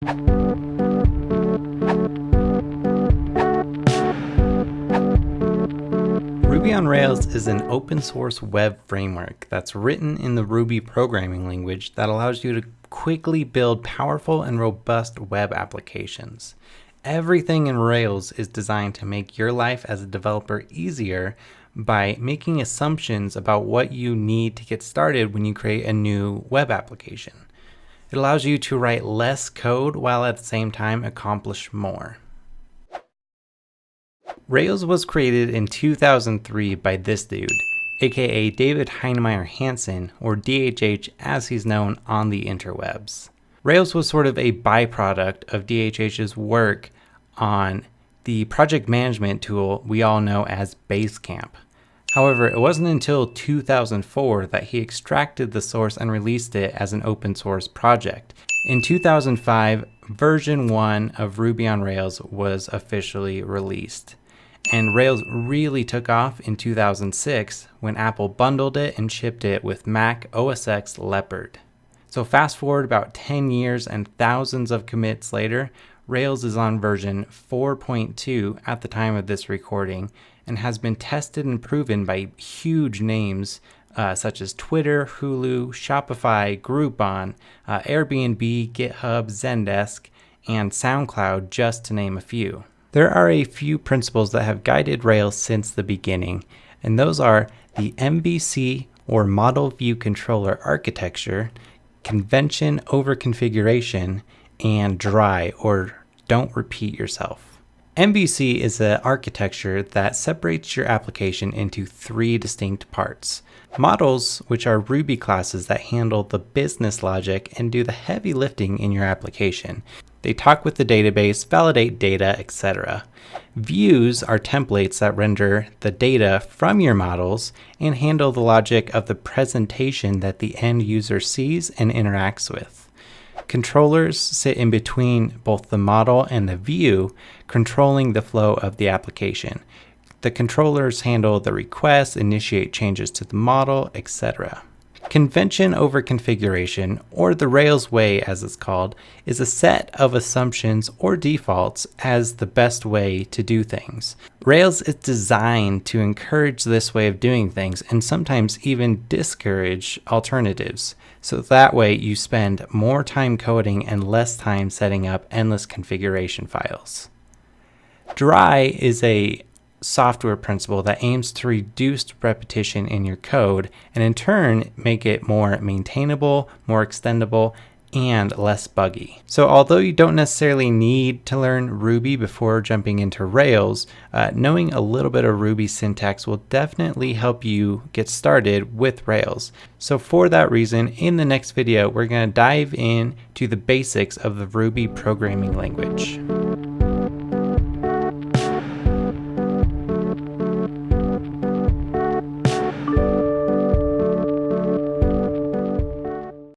Ruby on Rails is an open source web framework that's written in the Ruby programming language that allows you to quickly build powerful and robust web applications. Everything in Rails is designed to make your life as a developer easier by making assumptions about what you need to get started when you create a new web application. It allows you to write less code while at the same time accomplish more. Rails was created in 2003 by this dude, aka David Heinemeier Hansson, or DHH as he's known on the interwebs. Rails was sort of a byproduct of DHH's work on the project management tool we all know as Basecamp. However, it wasn't until 2004 that he extracted the source and released it as an open source project. In 2005, version 1 of Ruby on Rails was officially released. And Rails really took off in 2006 when Apple bundled it and shipped it with Mac OS X Leopard. So fast forward about 10 years and thousands of commits later, Rails is on version 4.2 at the time of this recording and has been tested and proven by huge names such as Twitter, Hulu, Shopify, Groupon, Airbnb, GitHub, Zendesk, and SoundCloud, just to name a few. There are a few principles that have guided Rails since the beginning, and those are the MVC or Model View Controller architecture, convention over configuration, and dry or don't repeat yourself. MVC is an architecture that separates your application into three distinct parts. Models, which are Ruby classes that handle the business logic and do the heavy lifting in your application. They talk with the database, validate data, etc. Views are templates that render the data from your models and handle the logic of the presentation that the end user sees and interacts with. Controllers sit in between both the model and the view, controlling the flow of the application. The controllers handle the requests, initiate changes to the model, etc. Convention over configuration, or the Rails way as it's called, is a set of assumptions or defaults as the best way to do things. Rails is designed to encourage this way of doing things and sometimes even discourage alternatives. So that way you spend more time coding and less time setting up endless configuration files. Dry is a software principle that aims to reduce repetition in your code and in turn make it more maintainable, more extendable, and less buggy. So although you don't necessarily need to learn Ruby before jumping into Rails, knowing a little bit of Ruby syntax will definitely help you get started with Rails. So for that reason, in the next video, we're going to dive into the basics of the Ruby programming language.